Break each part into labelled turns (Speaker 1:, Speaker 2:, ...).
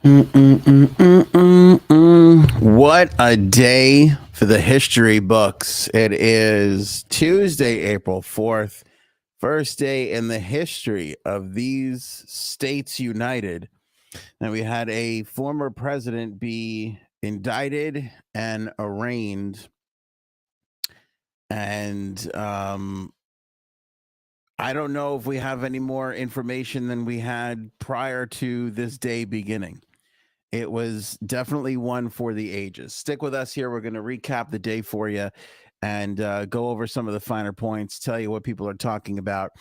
Speaker 1: What a day for the history books. It is Tuesday, April 4th, first day in the history of these states united. And we had a former president be indicted and arraigned. And I don't know if we have any more information than we had prior to this day beginning. It was definitely one for the ages. Stick with us here. We're going to recap the day for you and go over some of the finer points, tell you what people are talking about.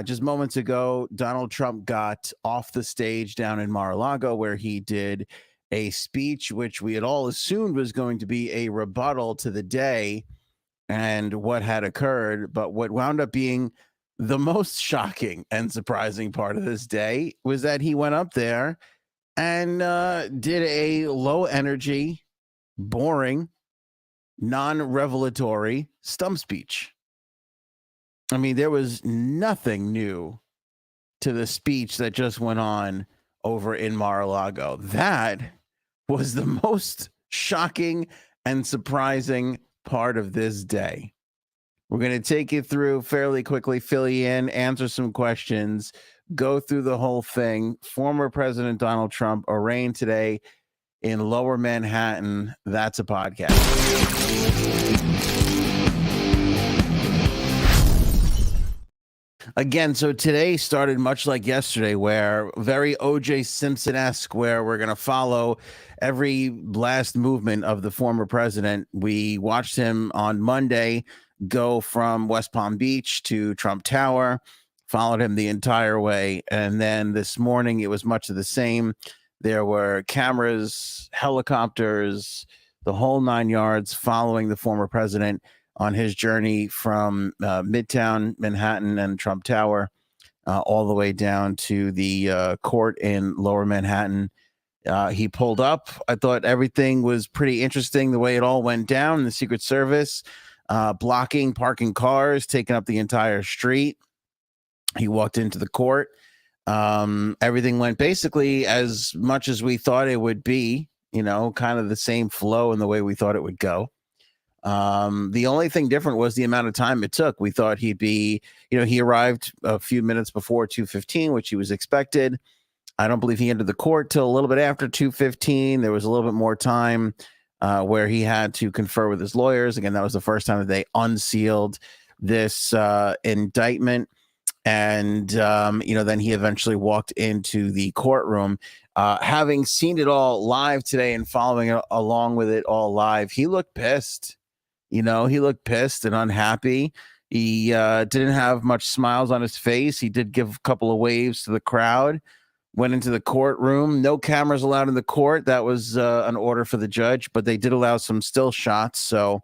Speaker 1: Just moments ago, Donald Trump got off the stage down in Mar-a-Lago where he did a speech, which we had all assumed was going to be a rebuttal to the day and what had occurred. But what wound up being the most shocking and surprising part of this day was that he went up there and did a low energy, boring, non revelatory stump speech. I mean, there was nothing new to the speech that just went on over in Mar-a-Lago. That was the most shocking and surprising part of this day. We're going to take you through fairly quickly, fill you in, answer some questions, go through the whole thing. Former President Donald Trump arraigned today in Lower Manhattan. That's a podcast. Again, so today started much like yesterday, where very OJ Simpson-esque, where we're going to follow every last movement of the former president. We watched him on Monday go from West Palm Beach to Trump Tower, followed him the entire way. And then this morning, it was much of the same. There were cameras, helicopters, the whole 9 yards following the former president on his journey from Midtown Manhattan and Trump Tower all the way down to the court in Lower Manhattan. He pulled up. I thought everything was pretty interesting, the way it all went down. The Secret Service blocking parking cars, taking up the entire street. He walked into the court. Everything went basically as much as we thought it would be, kind of the same flow and the way we thought it would go. The only thing different was the amount of time it took. We thought he'd be, he arrived a few minutes before 2:15, which he was expected. I don't believe he entered the court till a little bit after 2:15. There was a little bit more time where he had to confer with his lawyers. Again, that was the first time that they unsealed this indictment. And, then he eventually walked into the courtroom. Having seen it all live today and following along with it all live, he looked pissed. He looked pissed and unhappy. He didn't have much smiles on his face. He did give a couple of waves to the crowd, went into the courtroom. No cameras allowed in the court. That was an order for the judge, but they did allow some still shots. So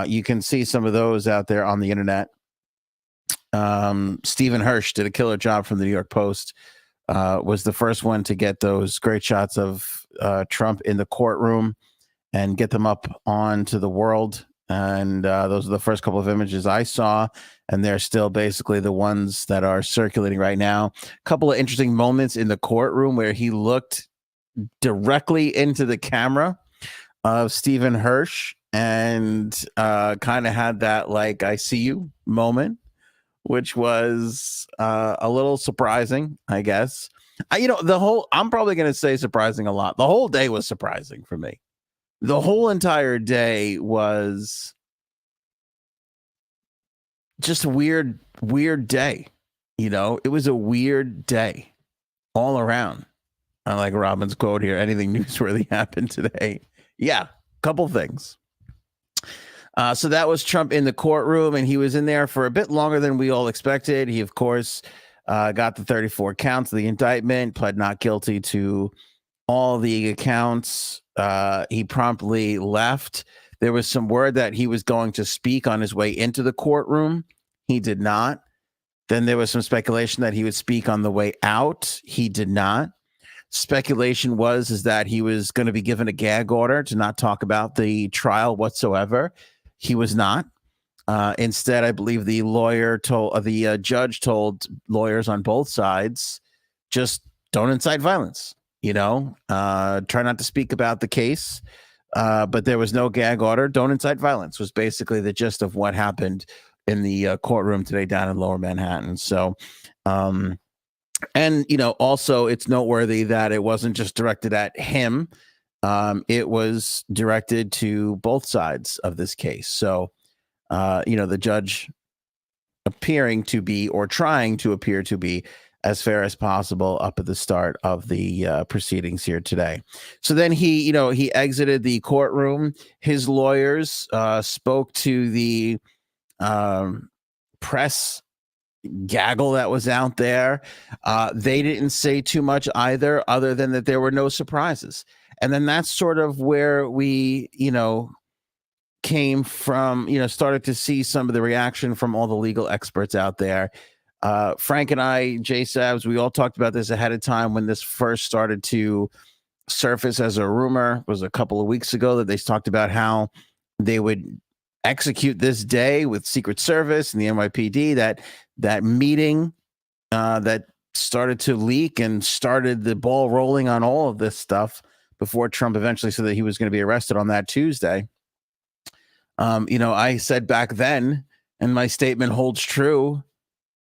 Speaker 1: you can see some of those out there on the internet. Stephen Hirsch did a killer job from the New York Post, was the first one to get those great shots of Trump in the courtroom and get them up onto the world. And those are the first couple of images I saw. And they're still basically the ones that are circulating right now. A couple of interesting moments in the courtroom where he looked directly into the camera of Stephen Hirsch and kind of had that, like, I see you moment, which was a little surprising, I guess. I'm probably going to say surprising a lot. The whole day was surprising for me. The whole entire day was just a weird day. It was a weird day all around. I like Robin's quote here. Anything newsworthy happened today? Yeah, couple things. So that was Trump in the courtroom, and he was in there for a bit longer than we all expected. He, of course, got the 34 counts of the indictment, pled not guilty to all the accounts. He promptly left. There was some word that he was going to speak on his way into the courtroom. He did not. Then there was some speculation that he would speak on the way out. He did not. Speculation is that he was going to be given a gag order to not talk about the trial whatsoever. He was not. Instead, I believe the judge told lawyers on both sides, just don't incite violence. try not to speak about the case, but there was no gag order. Don't incite violence was basically the gist of what happened in the courtroom today down in Lower Manhattan. So, and also it's noteworthy that it wasn't just directed at him. It was directed to both sides of this case. So, the judge appearing to be, or trying to appear to be, as fair as possible up at the start of the proceedings here today. So then he exited the courtroom. His lawyers spoke to the press gaggle that was out there. They didn't say too much either, other than that there were no surprises. And then that's sort of where we, came from, started to see some of the reaction from all the legal experts out there. Frank and I, Jay Sabs, we all talked about this ahead of time when this first started to surface as a rumor. It was a couple of weeks ago that they talked about how they would execute this day with Secret Service and the NYPD. That meeting that started to leak and started the ball rolling on all of this stuff before Trump eventually said that he was going to be arrested on that Tuesday. I said back then, and my statement holds true,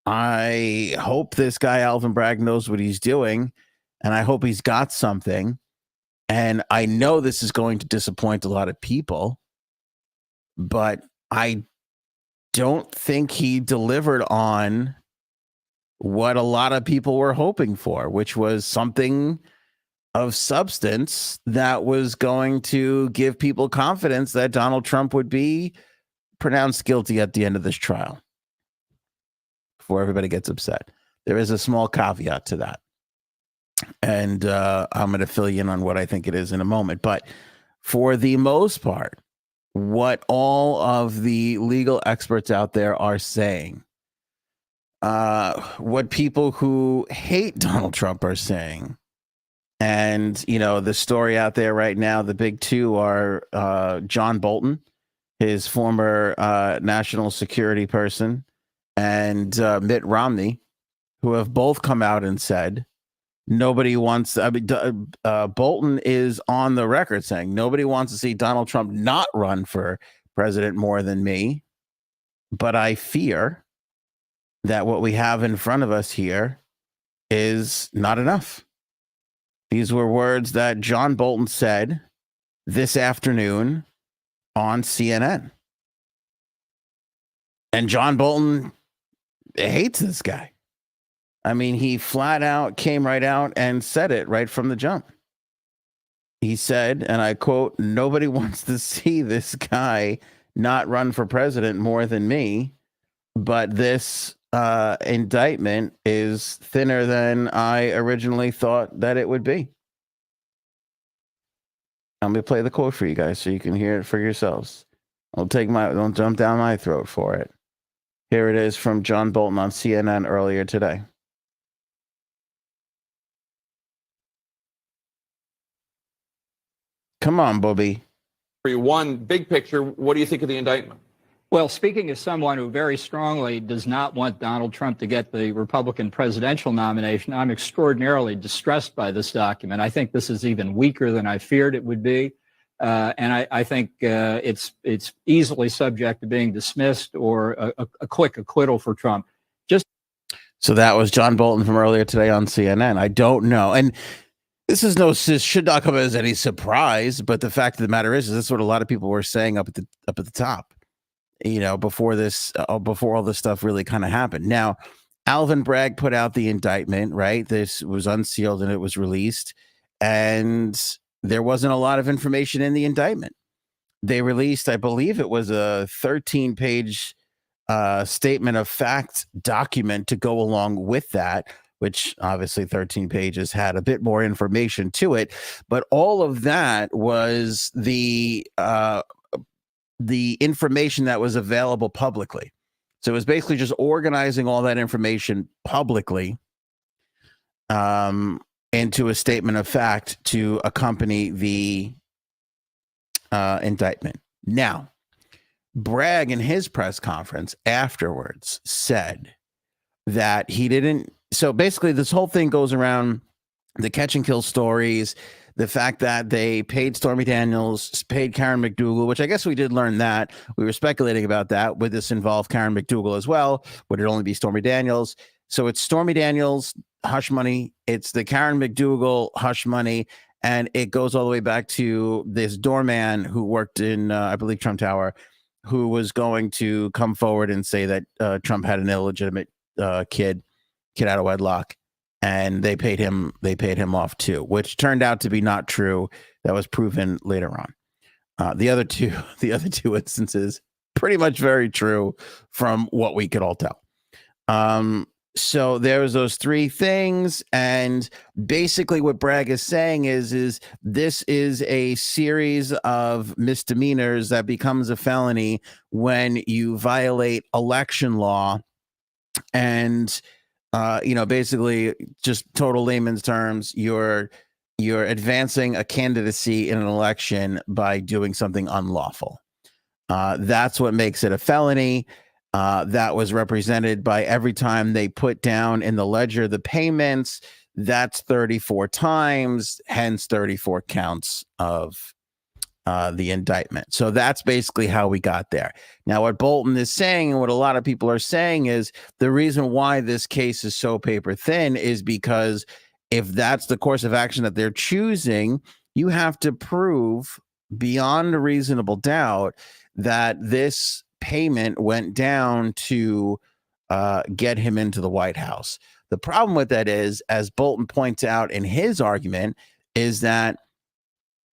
Speaker 1: I hope this guy, Alvin Bragg, knows what he's doing, and I hope he's got something. And I know this is going to disappoint a lot of people, but I don't think he delivered on what a lot of people were hoping for, which was something of substance that was going to give people confidence that Donald Trump would be pronounced guilty at the end of this trial. Before everybody gets upset, there is a small caveat to that. And I'm going to fill you in on what I think it is in a moment. But for the most part, what all of the legal experts out there are saying, what people who hate Donald Trump are saying, and, the story out there right now, the big two are John Bolton, his former national security person, and Mitt Romney, who have both come out and said nobody wants. Bolton is on the record saying nobody wants to see Donald Trump not run for president more than me. But I fear that what we have in front of us here is not enough. These were words that John Bolton said this afternoon on CNN. And John Bolton hates this guy. I mean, he flat out came right out and said it right from the jump. He said, and I quote, "Nobody wants to see this guy not run for president more than me, but this indictment is thinner than I originally thought that it would be." I'm going to play the quote for you guys so you can hear it for yourselves. Don't jump down my throat for it. Here it is from John Bolton on CNN earlier today. Come on, Bobby.
Speaker 2: One, big picture, what do you think of the indictment?
Speaker 3: Well, speaking as someone who very strongly does not want Donald Trump to get the Republican presidential nomination, I'm extraordinarily distressed by this document. I think this is even weaker than I feared it would be. And I think it's easily subject to being dismissed or a quick acquittal for Trump.
Speaker 1: So that was John Bolton from earlier today on CNN. I don't know. And this should not come as any surprise, but the fact of the matter is this is what a lot of people were saying up at the top, before all this stuff really kind of happened. Now, Alvin Bragg put out the indictment, right? This was unsealed and it was released, and there wasn't a lot of information in the indictment. They released, I believe it was a 13-page statement of fact document to go along with that, which obviously 13 pages had a bit more information to it. But all of that was the information that was available publicly. So it was basically just organizing all that information publicly into a statement of fact to accompany the indictment. Now, Bragg in his press conference afterwards said that he didn't. So basically, this whole thing goes around the catch and kill stories, the fact that they paid Stormy Daniels, paid Karen McDougal, which I guess we did learn that. We were speculating about that. Would this involve Karen McDougal as well? Would it only be Stormy Daniels? So it's Stormy Daniels, hush money. It's the Karen McDougal, hush money. And it goes all the way back to this doorman who worked in, I believe, Trump Tower, who was going to come forward and say that Trump had an illegitimate kid out of wedlock. And they paid him off too, which turned out to be not true. That was proven later on. The other two instances, pretty much very true from what we could all tell. So there's those three things, and basically what Bragg is saying is this is a series of misdemeanors that becomes a felony when you violate election law, and basically, just total layman's terms, you're advancing a candidacy in an election by doing something unlawful. That's what makes it a felony. That was represented by every time they put down in the ledger the payments. That's 34 times, hence 34 counts of the indictment. So that's basically how we got there. Now, what Bolton is saying, and what a lot of people are saying, is the reason why this case is so paper thin is because if that's the course of action that they're choosing, you have to prove beyond a reasonable doubt that this payment went down to get him into the White House. The problem with that is, as Bolton points out in his argument, is that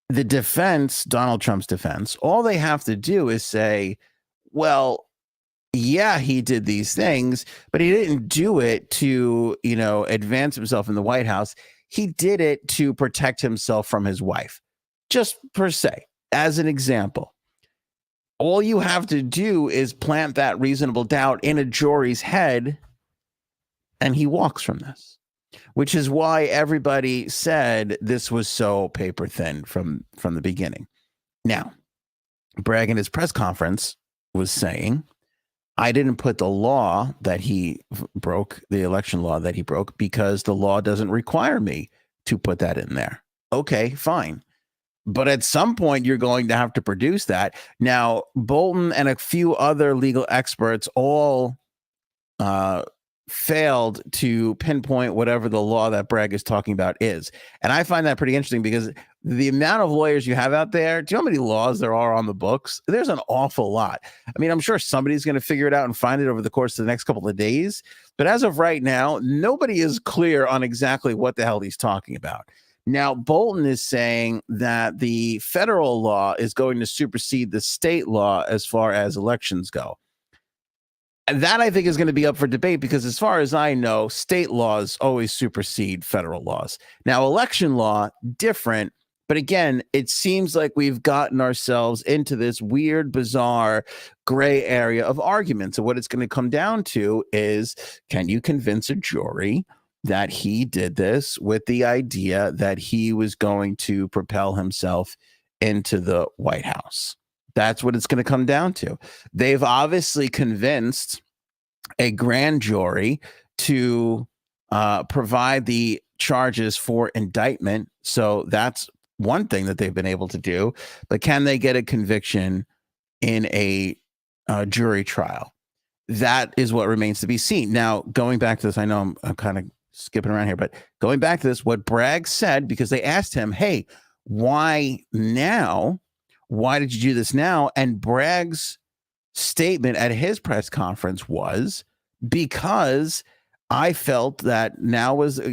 Speaker 1: the defense, Donald Trump's defense, all they have to do is say, well, yeah, he did these things, but he didn't do it to, advance himself in the White House. He did it to protect himself from his wife, just per se, as an example. All you have to do is plant that reasonable doubt in a jury's head, and he walks from this. Which is why everybody said this was so paper thin from the beginning. Now, Bragg in his press conference was saying, I didn't put the law that he broke, the election law that he broke, because the law doesn't require me to put that in there. Okay, fine. But at some point, you're going to have to produce that. Now, Bolton and a few other legal experts all failed to pinpoint whatever the law that Bragg is talking about is. And I find that pretty interesting because the amount of lawyers you have out there, do you know how many laws there are on the books? There's an awful lot. I mean, I'm sure somebody's going to figure it out and find it over the course of the next couple of days. But as of right now, nobody is clear on exactly what the hell he's talking about. Now, Bolton is saying that the federal law is going to supersede the state law as far as elections go. And that, I think, is going to be up for debate because as far as I know, state laws always supersede federal laws. Now, election law, different. But again, it seems like we've gotten ourselves into this weird, bizarre gray area of arguments. And what it's going to come down to is, can you convince a jury that he did this with the idea that he was going to propel himself into the White House? That's what it's going to come down to. They've obviously convinced a grand jury to provide the charges for indictment. So that's one thing that they've been able to do. But can they get a conviction in a jury trial? That is what remains to be seen. Now, going back to this, I know I'm kind of skipping around here, but going back to this, what Bragg said, because they asked him, hey, why now? Why did you do this now? And Bragg's statement at his press conference was, because I felt that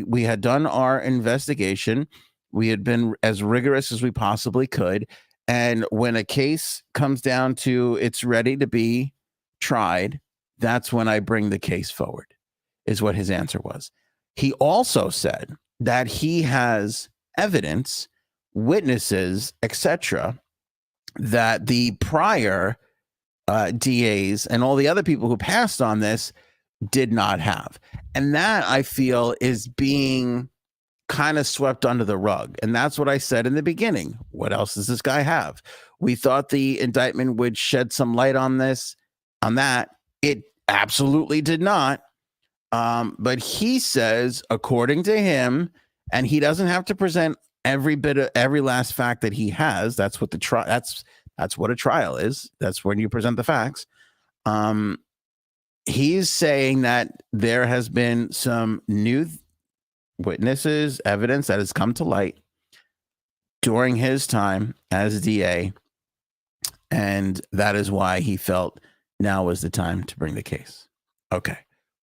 Speaker 1: we had done our investigation. We had been as rigorous as we possibly could. And when a case comes down to it's ready to be tried, that's when I bring the case forward, is what his answer was. He also said that he has evidence, witnesses, etc., that the prior DAs and all the other people who passed on this did not have. And that, I feel, is being kind of swept under the rug. And that's what I said in the beginning. What else does this guy have? We thought the indictment would shed some light on that. It absolutely did not. But he says, according to him, And he doesn't have to present every last fact that he has. That's what that's what a trial is. That's when you present the facts. He's saying that there has been some new witnesses, evidence that has come to light during his time as DA, and that is why he felt now was the time to bring the case. Okay,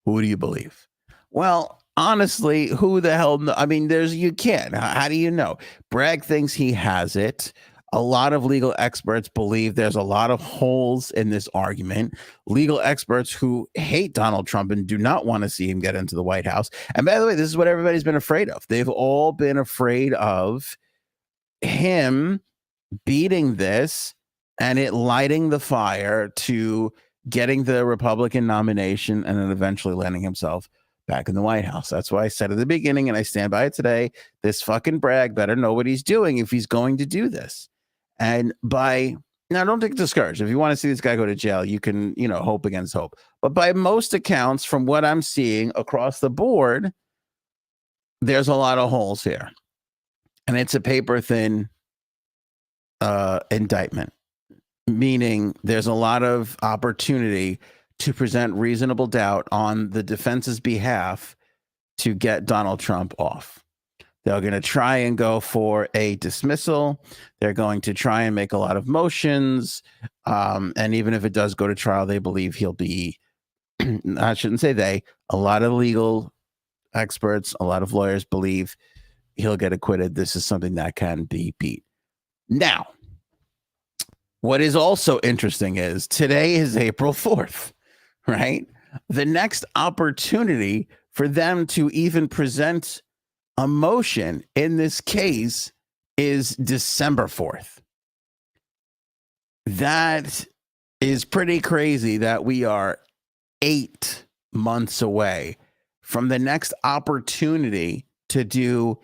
Speaker 1: who do you believe? Well, honestly, who the hell? I mean, you can't. How do you know? Bragg thinks he has it. A lot of legal experts believe there's a lot of holes in this argument. Legal experts who hate Donald Trump and do not want to see him get into the White House. And by the way, this is what everybody's been afraid of. They've all been afraid of him beating this and it lighting the fire to getting the Republican nomination and then eventually landing himself back in the White House. That's why I said at the beginning, and I stand by it today, this fucking Bragg better know what he's doing if he's going to do this. And now don't get discouraged. If you want to see this guy go to jail, you can, hope against hope. But by most accounts, from what I'm seeing across the board, there's a lot of holes here. And it's a paper thin indictment, meaning there's a lot of opportunity to present reasonable doubt on the defense's behalf to get Donald Trump off. They're going to try and go for a dismissal. They're going to try and make a lot of motions. And even if it does go to trial, they believe he'll be, I shouldn't say they, a lot of legal experts, a lot of lawyers believe he'll get acquitted. This is something that can be beat. Now, what is also interesting is today is April 4th, right? The next opportunity for them to even present a motion in this case is December 4th. That is pretty crazy that we are 8 months away from the next opportunity to do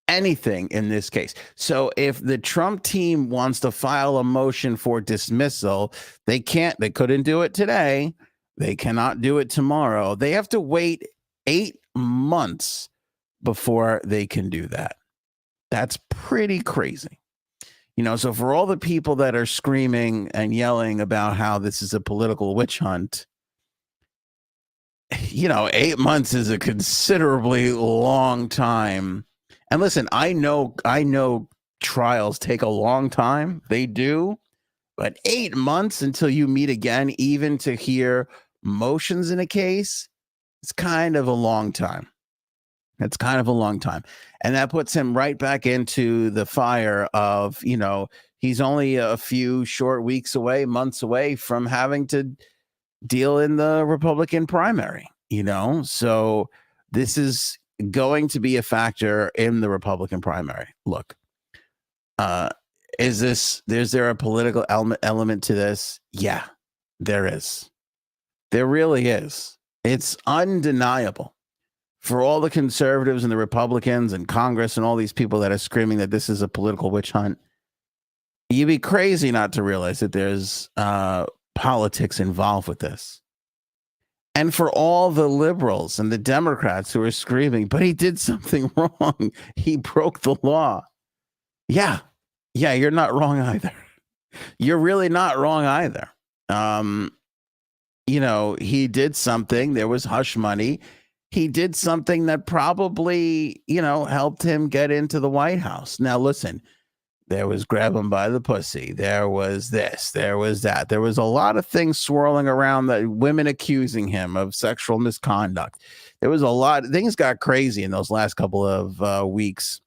Speaker 1: anything in this case. So if the Trump team wants to file a motion for dismissal, they couldn't do it today. They cannot do it tomorrow. They have to wait 8 months before they can do that. That's pretty crazy. So for all the people that are screaming and yelling about how this is a political witch hunt, 8 months is a considerably long time. And listen, I know trials take a long time. They do. But 8 months until you meet again, even to hear motions in a case, it's kind of a long time. It's kind of a long time. And that puts him right back into the fire of, he's only a few short weeks away, months away from having to deal in the Republican primary, So this is going to be a factor in the Republican primary. Look, is there a political element to this? Yeah, there is. There really is. It's undeniable. For all the conservatives and the Republicans and Congress and all these people that are screaming that this is a political witch hunt, you'd be crazy not to realize that there's politics involved with this. And for all the liberals and the Democrats who are screaming, but he did something wrong. He broke the law. Yeah, you're not wrong either. You're really not wrong either. He did something. There was hush money. He did something that probably, helped him get into the White House. Now, listen, there was grab him by the pussy. There was this, there was that. There was a lot of things swirling around, that women accusing him of sexual misconduct. There was a lot. Things got crazy in those last couple of weeks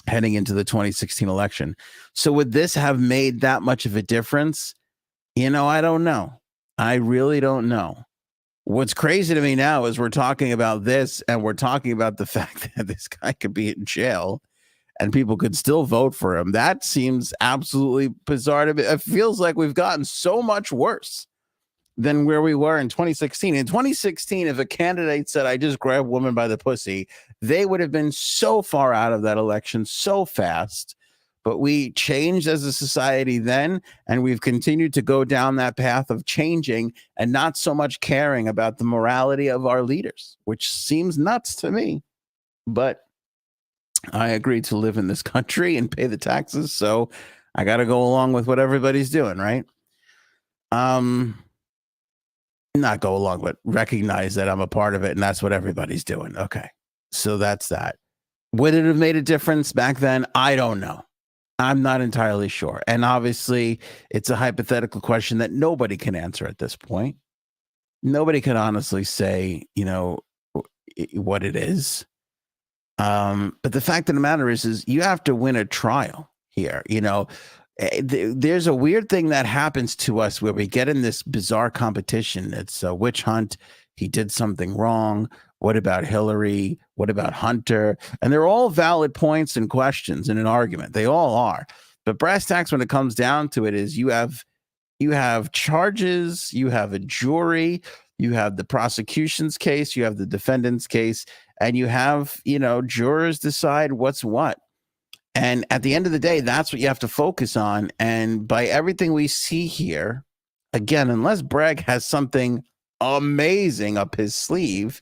Speaker 1: heading into the 2016 election. So would this have made that much of a difference? I don't know. I really don't know. What's crazy to me now is we're talking about this and we're talking about the fact that this guy could be in jail and people could still vote for him. That seems absolutely bizarre to me. It feels like we've gotten so much worse than where we were in 2016. In 2016, if a candidate said, I just grabbed woman by the pussy, they would have been so far out of that election so fast. But we changed as a society then, and we've continued to go down that path of changing and not so much caring about the morality of our leaders, which seems nuts to me. But I agreed to live in this country and pay the taxes, so I got to go along with what everybody's doing, right? Not go along, but recognize that I'm a part of it, and that's what everybody's doing. Okay, so that's that. Would it have made a difference back then? I don't know. I'm not entirely sure. And obviously, it's a hypothetical question that nobody can answer at this point. Nobody can honestly say, what it is. But the fact of the matter is you have to win a trial here. There's a weird thing that happens to us where we get in this bizarre competition. It's a witch hunt. He did something wrong. What about Hillary? What about Hunter? And they're all valid points and questions in an argument. They all are. But brass tacks, when it comes down to it, is you have charges, you have a jury, you have the prosecution's case, you have the defendant's case, and you have, jurors decide what's what. And at the end of the day, that's what you have to focus on. And by everything we see here, again, unless Bragg has something amazing up his sleeve,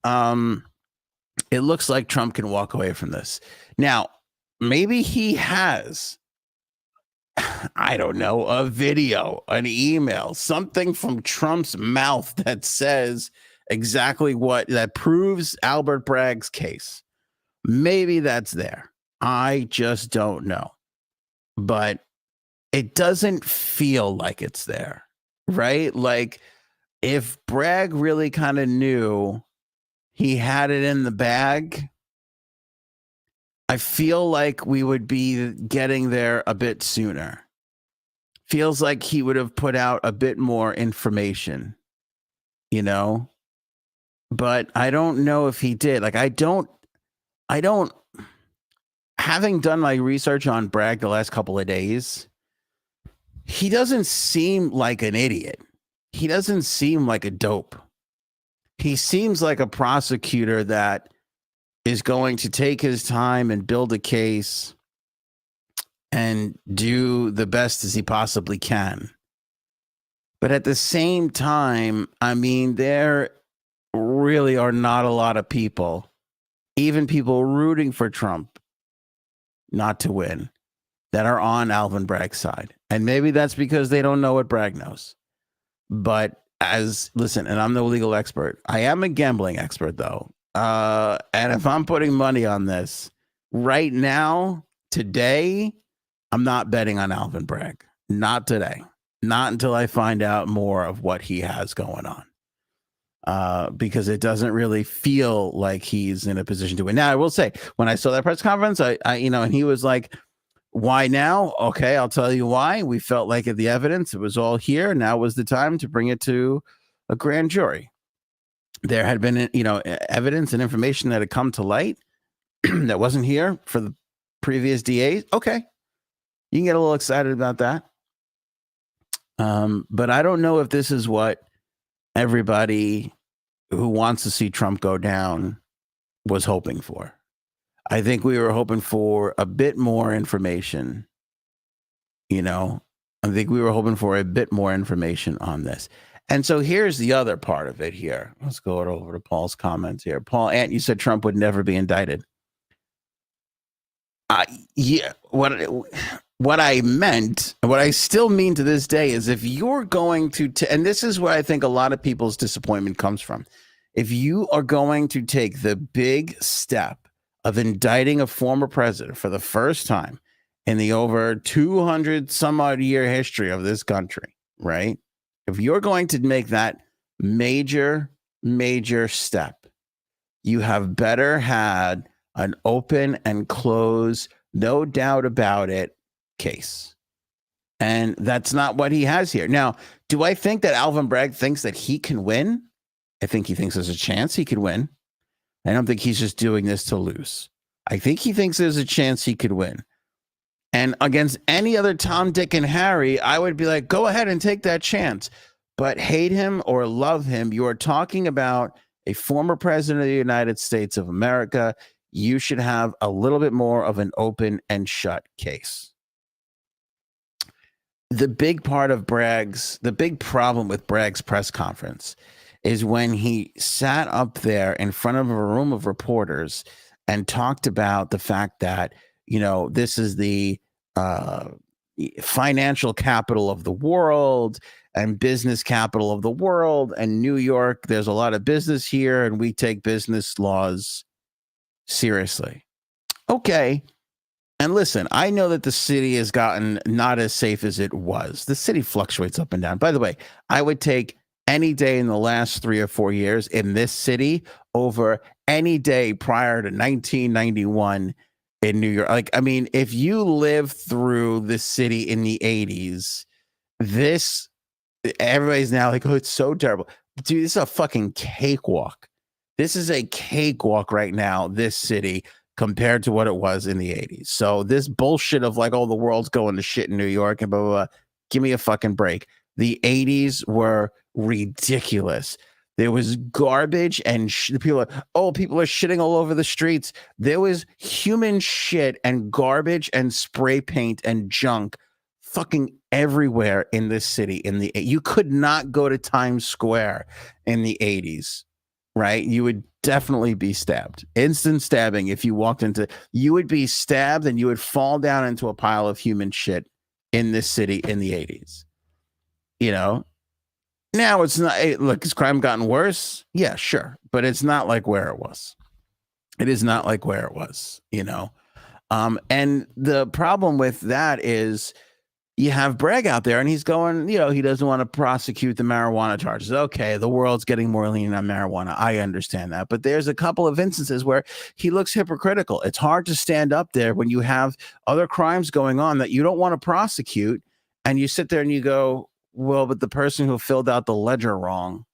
Speaker 1: it looks like Trump can walk away from this. Now, maybe he has, I don't know, a video, an email, something from Trump's mouth that says exactly that proves Albert Bragg's case. Maybe that's there. I just don't know. But it doesn't feel like it's there, right? Like if Bragg really kind of knew he had it in the bag, I feel like we would be getting there a bit sooner. Feels like he would have put out a bit more information, but I don't know if he did. Like, I don't, having done my research on Bragg the last couple of days, he doesn't seem like an idiot. He doesn't seem like a dope. He seems like a prosecutor that is going to take his time and build a case and do the best as he possibly can. But at the same time, I mean, there really are not a lot of people, even people rooting for Trump not to win, that are on Alvin Bragg's side. And maybe that's because they don't know what Bragg knows. But listen, and I'm no legal expert. I am a gambling expert, though. And if I'm putting money on this right now, today, I'm not betting on Alvin Bragg. Not today. Not until I find out more of what he has going on. Because it doesn't really feel like he's in a position to win. Now, I will say, when I saw that press conference, I and he was like, why now? Okay, I'll tell you why. We felt like the evidence, it was all here. Now was the time to bring it to a grand jury. There had been, evidence and information that had come to light that wasn't here for the previous DAs. Okay, you can get a little excited about that. But I don't know if this is what everybody who wants to see Trump go down was hoping for. I think we were hoping for a bit more information. I think we were hoping for a bit more information on this. And so here's the other part of it here. Let's go over to Paul's comments here. Paul, Ant, you said Trump would never be indicted. Yeah, what I meant, what I still mean to this day is if you're going to, and this is where I think a lot of people's disappointment comes from. If you are going to take the big step of indicting a former president for the first time in the over 200 some odd year history of this country, right? If you're going to make that major step, you have better had an open and close, no doubt about it, case. And that's not what he has here. Now, do I think that Alvin Bragg thinks that he can win? I think he thinks there's a chance he could win. I don't think he's just doing this to lose. I think he thinks there's a chance he could win. And against any other Tom, Dick, and Harry, I would be like, go ahead and take that chance. But hate him or love him, you are talking about a former president of the United States of America. You should have a little bit more of an open and shut case. The big problem with Bragg's press conference is when he sat up there in front of a room of reporters and talked about the fact that, this is the financial capital of the world and business capital of the world, and New York, there's a lot of business here, and we take business laws seriously. Okay. And listen, I know that the city has gotten not as safe as it was. The city fluctuates up and down. By the way, I would take any day in the last 3 or 4 years in this city over any day prior to 1991 in New York. Like, I mean, if you live through the city in the 80s, everybody's now like, oh, it's so terrible. Dude, this is a fucking cakewalk. This is a cakewalk right now, this city, compared to what it was in the 80s. So this bullshit of like, oh, the world's going to shit in New York and blah, blah, blah. Give me a fucking break. The 80s were ridiculous. There was garbage and people are shitting all over the streets. There was human shit and garbage and spray paint and junk fucking everywhere in this city. You could not go to Times Square in the 80s, right? You would definitely be stabbed. Instant stabbing. If you walked you would be stabbed and you would fall down into a pile of human shit in this city in the 80s. Now it's not. Look, has crime gotten worse? Yeah, sure. But it's not like where it was. It is not like where it was, and the problem with that is you have Bragg out there and he's going, he doesn't want to prosecute the marijuana charges. Okay, the world's getting more lenient on marijuana. I understand that. But there's a couple of instances where he looks hypocritical. It's hard to stand up there when you have other crimes going on that you don't want to prosecute. And you sit there and you go, well, but the person who filled out the ledger wrong,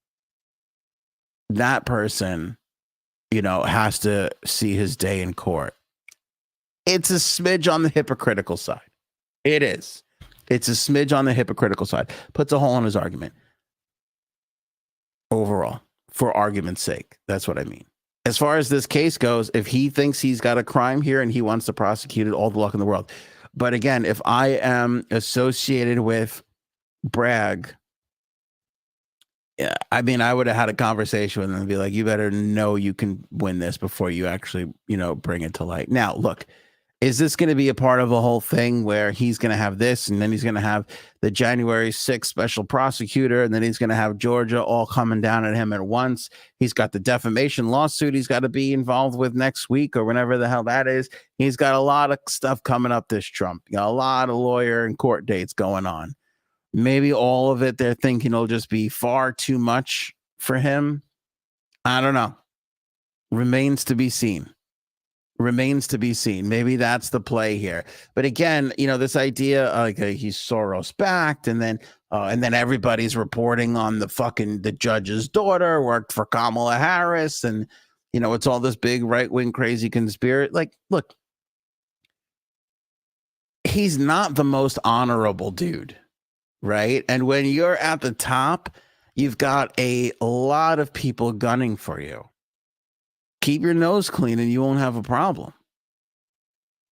Speaker 1: that person, has to see his day in court. It's a smidge on the hypocritical side. It is. It's a smidge on the hypocritical side. Puts a hole in his argument. Overall, for argument's sake. That's what I mean. As far as this case goes, if he thinks he's got a crime here and he wants to prosecute it, all the luck in the world. But again, if I am associated with Bragg, I mean, I would have had a conversation with him and be like, you better know you can win this before you actually, bring it to light. Now, look, is this going to be a part of a whole thing where he's going to have this and then he's going to have the January 6th special prosecutor and then he's going to have Georgia all coming down at him at once? He's got the defamation lawsuit he's got to be involved with next week or whenever the hell that is. He's got a lot of stuff coming up, this Trump. A lot of lawyer and court dates going on. Maybe all of it they're thinking will just be far too much for him. I don't know. Remains to be seen. Maybe that's the play here. But again, this idea like he's Soros backed, and then everybody's reporting on the judge's daughter worked for Kamala Harris, and it's all this big right-wing crazy conspiracy. Like, look, he's not the most honorable dude, right? And when you're at the top, you've got a lot of people gunning for you. Keep your nose clean and you won't have a problem.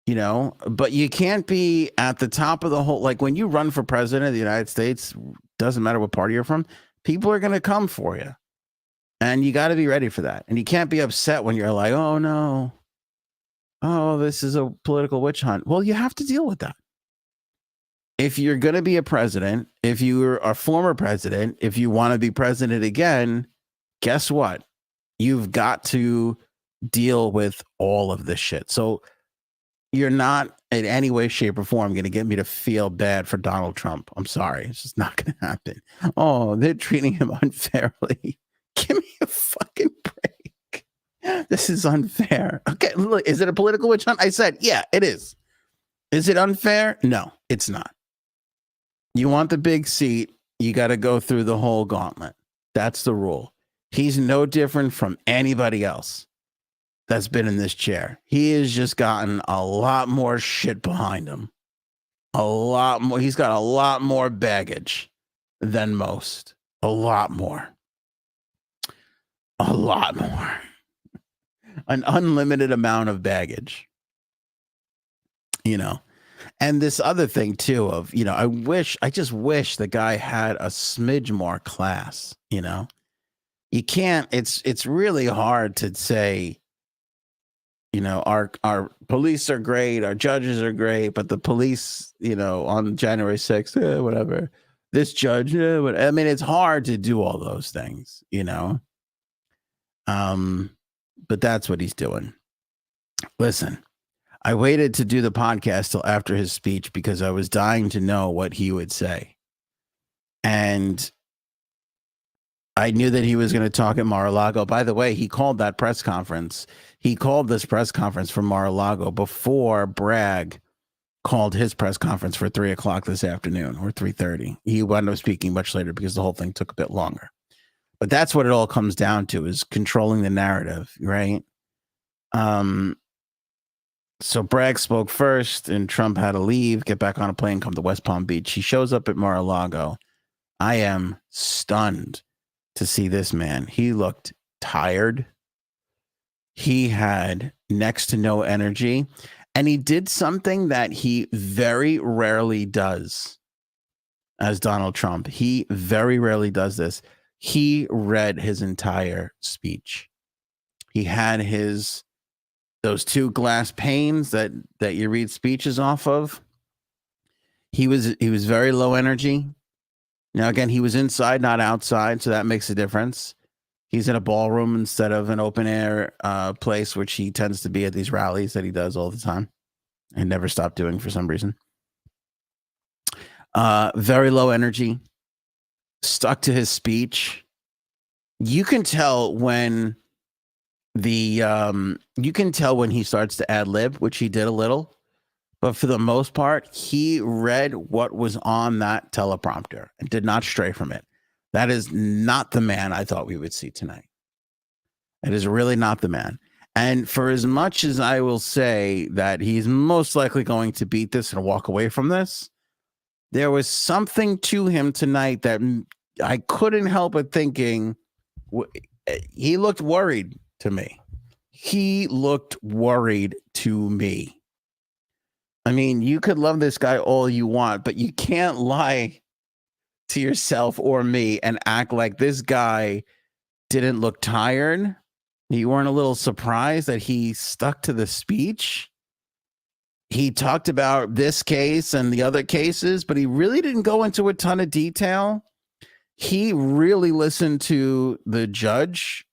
Speaker 1: But you can't be at the top of the whole, like when you run for president of the United States, doesn't matter what party you're from, people are going to come for you. And you got to be ready for that. And you can't be upset when you're like, oh no, oh, this is a political witch hunt. Well, you have to deal with that. If you're going to be a president, if you're a former president, if you want to be president again, guess what? You've got to deal with all of this shit. So you're not in any way, shape, or form going to get me to feel bad for Donald Trump. I'm sorry. It's just not going to happen. Oh, they're treating him unfairly. Give me a fucking break. This is unfair. Okay, look, is it a political witch hunt? I said, yeah, it is. Is it unfair? No, it's not. You want the big seat, you got to go through the whole gauntlet. That's the rule. He's no different from anybody else that's been in this chair. He has just gotten a lot more shit behind him. A lot more. He's got a lot more baggage than most. A lot more. A lot more. An unlimited amount of baggage. And this other thing too of, I just wish the guy had a smidge more class, You can't, it's really hard to say, our police are great, our judges are great, but the police, on January 6th, whatever. This judge, I mean, it's hard to do all those things, but that's what he's doing. Listen, I waited to do the podcast till after his speech because I was dying to know what he would say. And I knew that he was going to talk at Mar-a-Lago. By the way, he called that press conference. He called this press conference for Mar-a-Lago before Bragg called his press conference for 3:00 this afternoon or 3:30. He wound up speaking much later because the whole thing took a bit longer. But that's what it all comes down to, is controlling the narrative, right? So Bragg spoke first and Trump had to leave, get back on a plane, come to West Palm Beach. He shows up at Mar-a-Lago. I am stunned to see this man. He looked tired. He had next to no energy. And he did something that he very rarely does as Donald Trump. He very rarely does this. He read his entire speech. He had those two glass panes that you read speeches off of. He was very low energy. Now, again, he was inside, not outside, so that makes a difference. He's in a ballroom instead of an open air place, which he tends to be at these rallies that he does all the time and never stopped doing for some reason. Very low energy, stuck to his speech. You can tell when he starts to ad lib, which he did a little, but for the most part, he read what was on that teleprompter and did not stray from it. That is not the man I thought we would see tonight. It is really not the man. And for as much as I will say that he's most likely going to beat this and walk away from this, there was something to him tonight that I couldn't help but thinking, he looked worried to me. He looked worried to me. I mean, you could love this guy all you want, but you can't lie to yourself or me and act like this guy didn't look tired. You weren't a little surprised that he stuck to the speech. He talked about this case and the other cases, but he really didn't go into a ton of detail. He really listened to the judge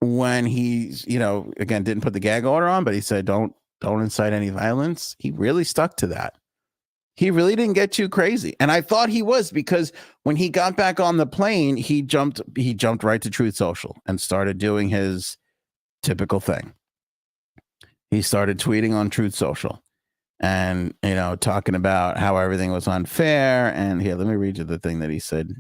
Speaker 1: when he's, again, didn't put the gag order on, but he said, don't incite any violence. He really stuck to that. He really didn't get too crazy. And I thought he was, because when he got back on the plane, he jumped right to Truth Social and started doing his typical thing. He started tweeting on Truth Social and, talking about how everything was unfair. And here, let me read you the thing that he said.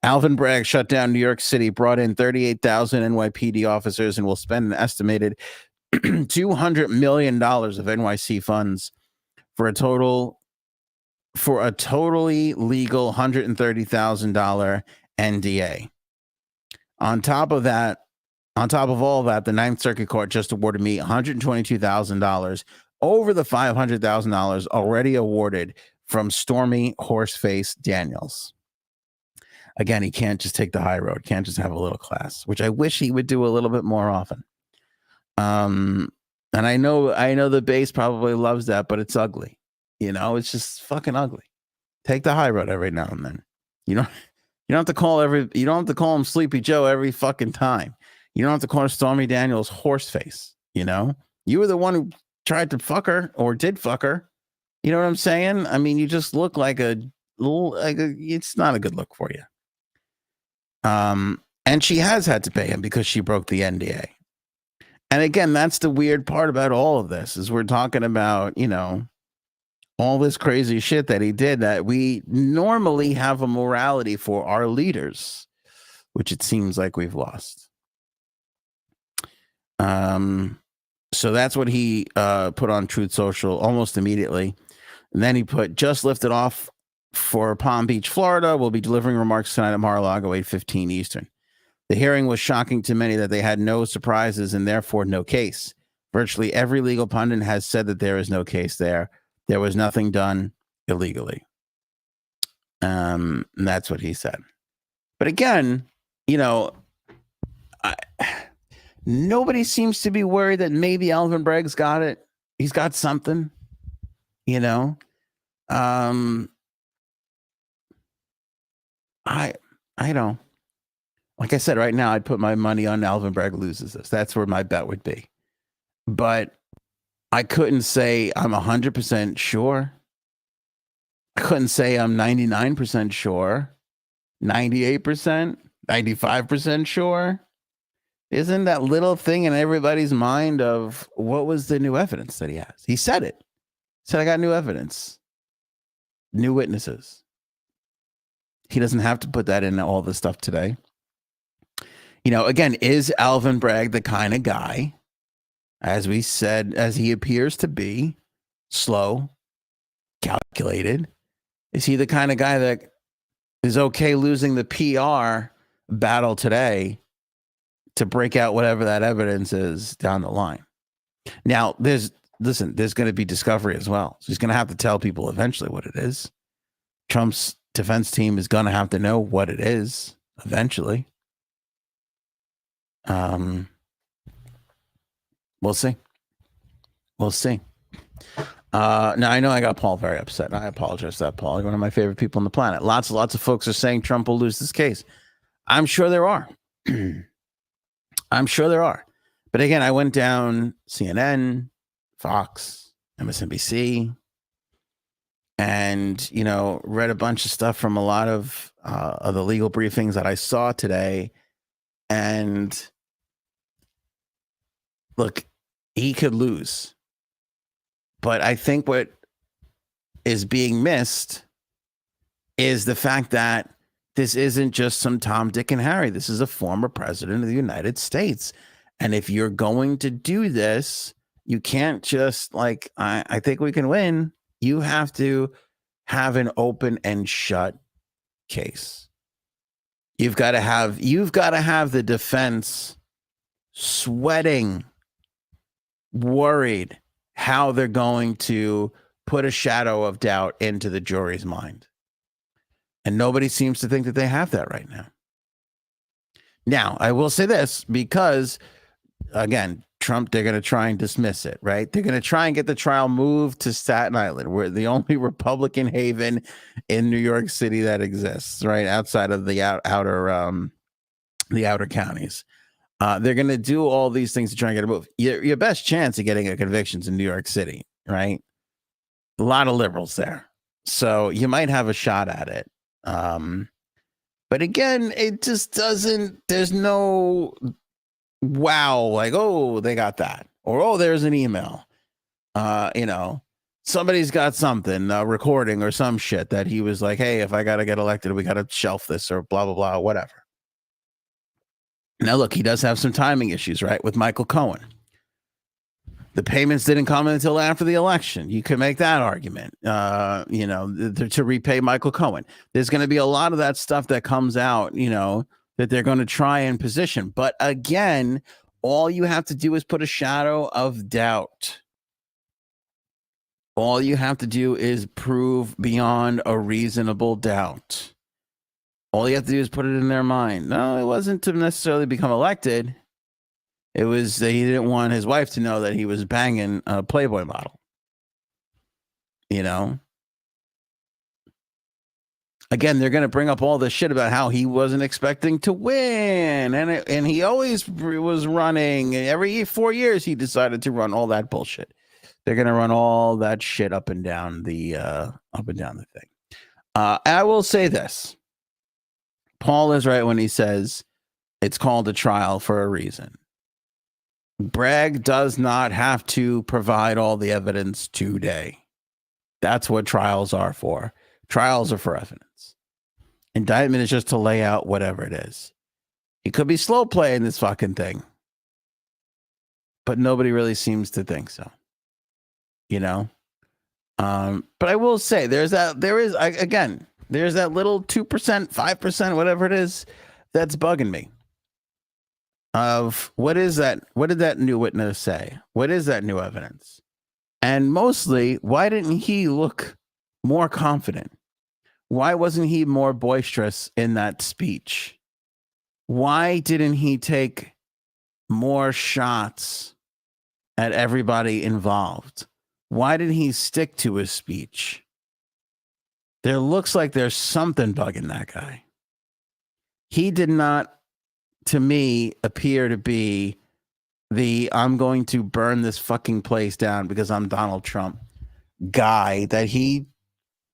Speaker 1: Alvin Bragg shut down New York City, brought in 38,000 NYPD officers, and will spend an estimated $200 million of NYC funds for a totally legal $130,000 NDA. On top of all that, the Ninth Circuit Court just awarded me $122,000 over the $500,000 already awarded from Stormy Horseface Daniels. Again, he can't just take the high road, can't just have a little class, which I wish he would do a little bit more often. And I know the base probably loves that, but it's ugly. It's just fucking ugly. Take the high road every now and then. You don't have to call him Sleepy Joe every fucking time. You don't have to call Stormy Daniels Horseface. You were the one who tried to fuck her or did fuck her. You know what I'm saying? I mean, you just look like it's not a good look for you. And she has had to pay him because she broke the NDA. And again, that's the weird part about all of this, is we're talking about, all this crazy shit that he did that we normally have a morality for our leaders, which it seems like we've lost. So that's what he put on Truth Social almost immediately. And then he put, just lifted off for Palm Beach, Florida. Will be delivering remarks tonight at Mar-a-Lago, 8:15 Eastern. The hearing was shocking to many that they had no surprises and therefore no case. Virtually every legal pundit has said that there is no case there. There was nothing done illegally. And that's what he said. But again, Nobody seems to be worried that maybe Alvin Bragg's got it. He's got something, you know. I don't. Like I said, right now, I'd put my money on Alvin Bragg loses this. That's where my bet would be. But I couldn't say I'm 100% sure. I couldn't say I'm 99% sure, 98%, 95% sure. Isn't that little thing in everybody's mind of what was the new evidence that he has? He said it. He said, I got new evidence, new witnesses. He doesn't have to put that in all the stuff today. You know, again, is Alvin Bragg the kind of guy, as we said, as he appears to be, slow, calculated? Is he the kind of guy that is okay losing the PR battle today to break out whatever that evidence is down the line? Now, there's going to be discovery as well. So he's going to have to tell people eventually what it is. Trump's defense team is going to have to know what it is eventually. We'll see. We'll see. Now, I know I got Paul very upset. And I apologize to that, Paul. You're one of my favorite people on the planet. Lots of folks are saying Trump will lose this case. I'm sure there are. I'm sure there are. But again, I went down CNN, Fox, MSNBC, and, you know, read a bunch of stuff from a lot of the legal briefings that I saw today. And look, he could lose. But I think what is being missed is the fact that this isn't just some Tom, Dick, and Harry. This is a former president of the United States. And if you're going to do this, you can't just like, I think we can win. You have to have an open and shut case. You've got to have the defense sweating, worried how they're going to put a shadow of doubt into the jury's mind. And nobody seems to think that they have that right now. Now, I will say this because, again, Trump, they're going to try and dismiss it, right? They're going to try and get the trial moved to Staten Island. We're the only Republican haven in New York City that exists, right? Outside of the outer counties. They're going to do all these things to try and get a move. Your best chance of getting a conviction is in New York City, right? A lot of liberals there. So you might have a shot at it. But again, it just doesn't, there's no wow, like, oh, they got that. Or, oh, there's an email. You know, somebody's got something, a recording or some shit that he was like, hey, if I got to get elected, we got to shelf this or blah, blah, blah, whatever. Now, look, he does have some timing issues, right, with Michael Cohen. The payments didn't come until after the election. You could make that argument, you know, to repay Michael Cohen. There's going to be a lot of that stuff that comes out, you know, that they're going to try and position. But again, all you have to do is put a shadow of doubt. All you have to do is prove beyond a reasonable doubt. All you have to do is put it in their mind. No, it wasn't to necessarily become elected. It was that he didn't want his wife to know that he was banging a Playboy model. You know? Again, they're going to bring up all this shit about how he wasn't expecting to win. And he always was running. Every 4 years, he decided to run all that bullshit. They're going to run all that shit up and down the thing. I will say this. Paul is right when he says it's called a trial for a reason. Bragg does not have to provide all the evidence today. That's what trials are for. Trials are for evidence. Indictment is just to lay out whatever it is. He could be slow playing this fucking thing, but nobody really seems to think so. You know? But I will say there's that little 2%, 5%, whatever it is, that's bugging me. Of what is that? What did that new witness say? What is that new evidence? And mostly, why didn't he look more confident? Why wasn't he more boisterous in that speech? Why didn't he take more shots at everybody involved? Why did he stick to his speech? There looks like there's something bugging that guy. He did not, to me, appear to be the I'm going to burn this fucking place down because I'm Donald Trump guy that he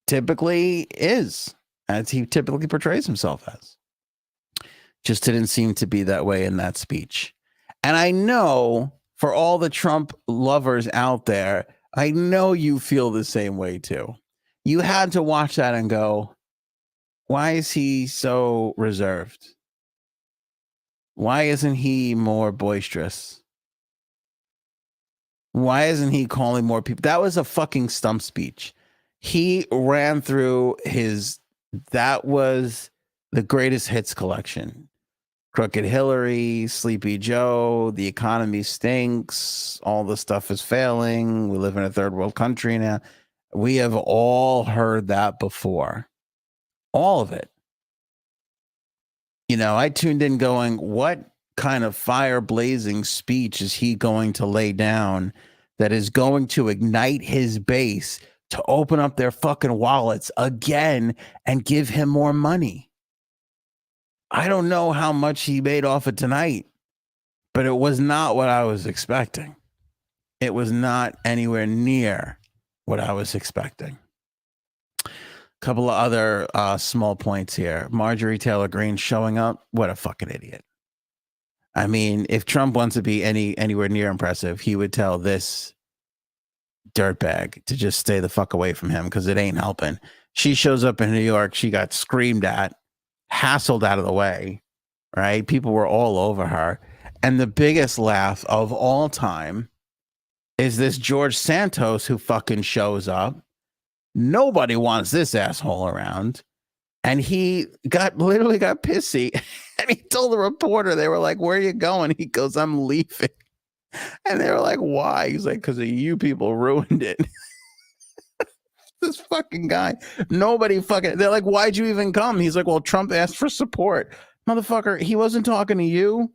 Speaker 1: typically is, as he typically portrays himself as. Just didn't seem to be that way in that speech. And I know for all the Trump lovers out there, I know you feel the same way too. You had to watch that and go, why is he so reserved? Why isn't he more boisterous? Why isn't he calling more people? That was a fucking stump speech. He ran through that was the greatest hits collection. Crooked Hillary, Sleepy Joe, the economy stinks, all the stuff is failing, we live in a third world country now. We have all heard that before. All of it. You know, I tuned in going, what kind of fire blazing speech is he going to lay down that is going to ignite his base to open up their fucking wallets again and give him more money? I don't know how much he made off it tonight, but it was not what I was expecting. It was not anywhere near what I was expecting. A couple of other small points here. Marjorie Taylor Greene showing up. What a fucking idiot. I mean, if Trump wants to be anywhere near impressive, he would tell this dirtbag to just stay the fuck away from him because it ain't helping. She shows up in New York. She got screamed at, hassled out of the way, right? People were all over her. And the biggest laugh of all time is this George Santos who fucking shows up. Nobody wants this asshole around. And he literally got pissy. And he told the reporter, they were like, where are you going? He goes, I'm leaving. And they were like, why? He's like, because of you people ruined it. This fucking guy. Nobody fucking, they're like, why'd you even come? He's like, well, Trump asked for support. Motherfucker, he wasn't talking to you.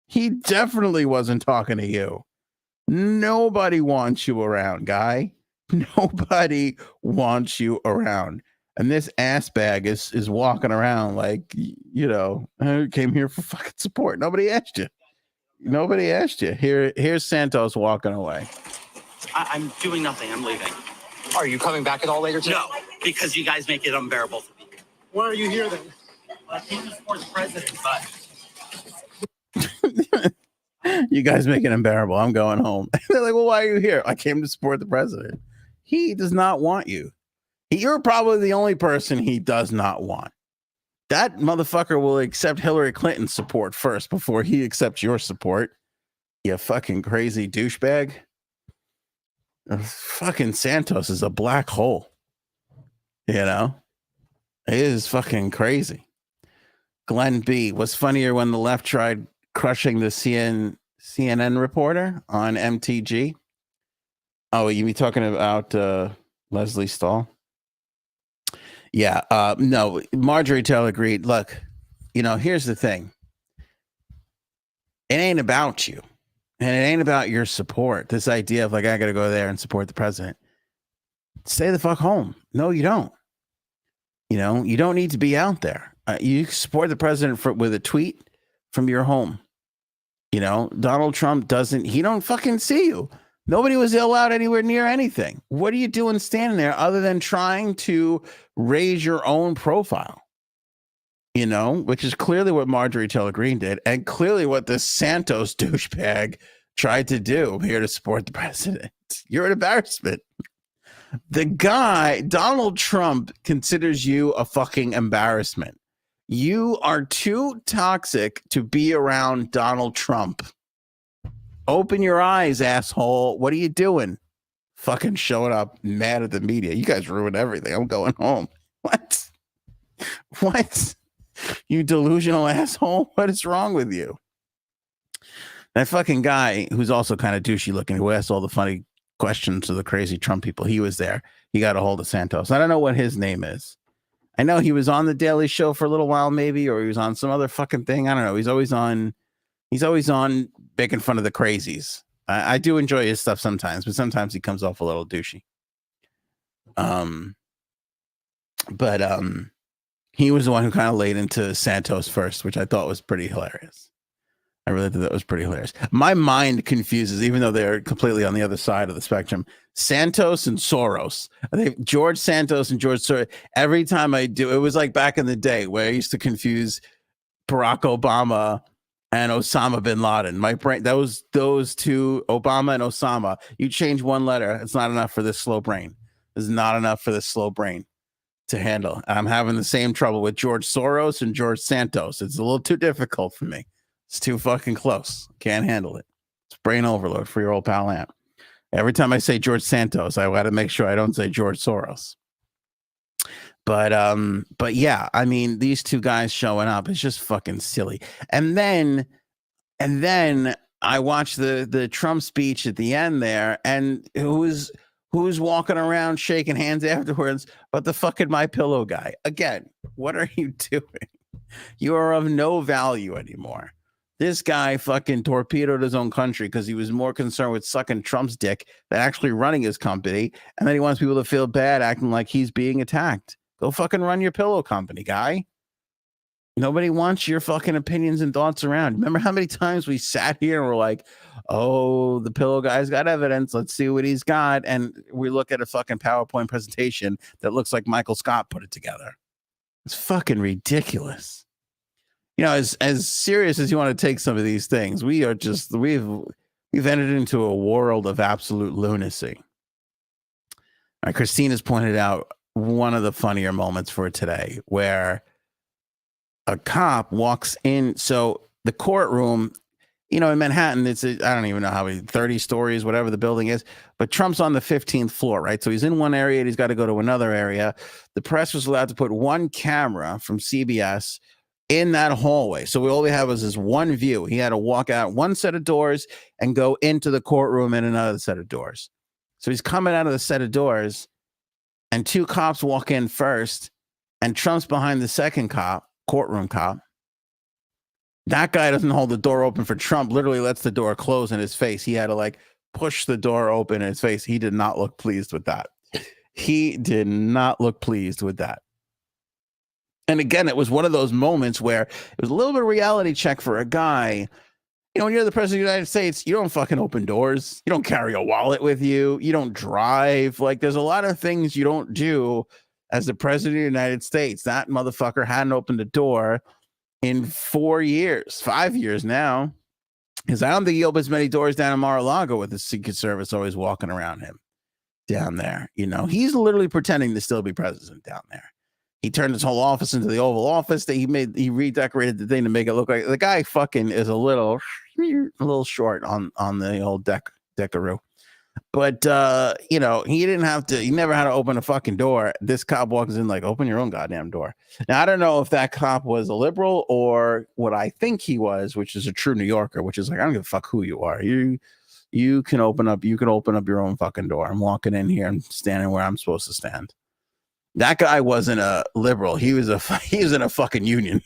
Speaker 1: He definitely wasn't talking to you. Nobody wants you around, guy. Nobody wants you around. And this ass bag is walking around like, you know, I came here for fucking support. Nobody asked you. Nobody asked you. Here's Santos walking away.
Speaker 4: I'm doing nothing. I'm leaving.
Speaker 5: Are you coming back at all later today?
Speaker 4: No, because you guys make it unbearable for me.
Speaker 5: Why are you here then?
Speaker 4: I came to support the president, but
Speaker 1: You guys make it unbearable. I'm going home. They're like, well, why are you here? I came to support the president. He does not want you. You're probably the only person he does not want. That motherfucker will accept Hillary Clinton's support first before he accepts your support. You fucking crazy douchebag. Fucking Santos is a black hole. You know? It is fucking crazy. Glenn B. was funnier when the left tried crushing the CNN reporter on MTG. Oh, you be talking about Leslie Stahl? Yeah. No, Marjorie Taylor Greene. Look, you know, here's the thing. It ain't about you. And it ain't about your support. This idea of like, I got to go there and support the president. Stay the fuck home. No, you don't. You know, you don't need to be out there. You support the president with a tweet from your home. You know, Donald Trump he don't fucking see you. Nobody was allowed anywhere near anything. What are you doing standing there other than trying to raise your own profile? You know, which is clearly what Marjorie Taylor Greene did, and clearly what this Santos douchebag tried to do here to support the president. You're an embarrassment. The guy, Donald Trump, considers you a fucking embarrassment. You are too toxic to be around Donald Trump. Open your eyes, asshole. What are you doing? Fucking showing up mad at the media. You guys ruined everything. I'm going home. What? What? You delusional asshole. What is wrong with you? That fucking guy who's also kind of douchey looking, who asked all the funny questions to the crazy Trump people, he was there. He got a hold of Santos. I don't know what his name is. I know he was on the Daily Show for a little while, maybe, or he was on some other fucking thing. I don't know. He's always on He's always on making fun of the crazies. I do enjoy his stuff sometimes, but sometimes he comes off a little douchey. But he was the one who kind of laid into Santos first, which I thought was pretty hilarious. I really thought that was pretty hilarious. My mind confuses, even though they're completely on the other side of the spectrum, Santos and Soros. I think George Santos and George Soros. Every time I do, it was like back in the day where I used to confuse Barack Obama and Osama bin Laden. My brain, those two, Obama and Osama. You change one letter, it's not enough for this slow brain. It's not enough for this slow brain to handle. I'm having the same trouble with George Soros and George Santos. It's a little too difficult for me. It's too fucking close. Can't handle it. It's brain overload for your old pal Ant. Every time I say George Santos, I got to make sure I don't say George Soros. But yeah, I mean, these two guys showing up is just fucking silly. And then I watched the Trump speech at the end there, and who's walking around shaking hands afterwards but the fucking My Pillow guy. Again, what are you doing? You are of no value anymore. This guy fucking torpedoed his own country because he was more concerned with sucking Trump's dick than actually running his company. And then he wants people to feel bad acting like he's being attacked. Go fucking run your pillow company, guy. Nobody wants your fucking opinions and thoughts around. Remember how many times we sat here and we're like, oh, the pillow guy's got evidence. Let's see what he's got. And we look at a fucking PowerPoint presentation that looks like Michael Scott put it together. It's fucking ridiculous. You know, as serious as you want to take some of these things, we've entered into a world of absolute lunacy. All right, Christina's pointed out one of the funnier moments for today where a cop walks in. So the courtroom, you know, in Manhattan, I don't even know how many, 30 stories, whatever the building is, but Trump's on the 15th floor, right? So he's in one area and he's got to go to another area. The press was allowed to put one camera from CBS in that hallway. So all we have was this one view. He had to walk out one set of doors and go into the courtroom in another set of doors. So he's coming out of the set of doors and two cops walk in first and Trump's behind the second cop, courtroom cop. That guy doesn't hold the door open for Trump, literally lets the door close in his face. He had to like push the door open in his face. He did not look pleased with that. He did not look pleased with that. And again, it was one of those moments where it was a little bit of reality check for a guy. You know, when you're the president of the United States, you don't fucking open doors. You don't carry a wallet with you. You don't drive. Like, there's a lot of things you don't do as the president of the United States. That motherfucker hadn't opened a door in 5 years now. Because I don't think he opens many doors down in Mar-a-Lago with the Secret Service always walking around him down there. You know, he's literally pretending to still be president down there. He turned his whole office into the Oval Office. He redecorated the thing to make it look like the guy fucking is a little short on the old deckaroo. But you know, he never had to open a fucking door. This cop walks in like, open your own goddamn door. Now I don't know if that cop was a liberal or what I think he was, which is a true New Yorker, which is like, I don't give a fuck who you are. You can open up your own fucking door. I'm walking in here. I'm standing where I'm supposed to stand. That guy wasn't a liberal. He was in a fucking union.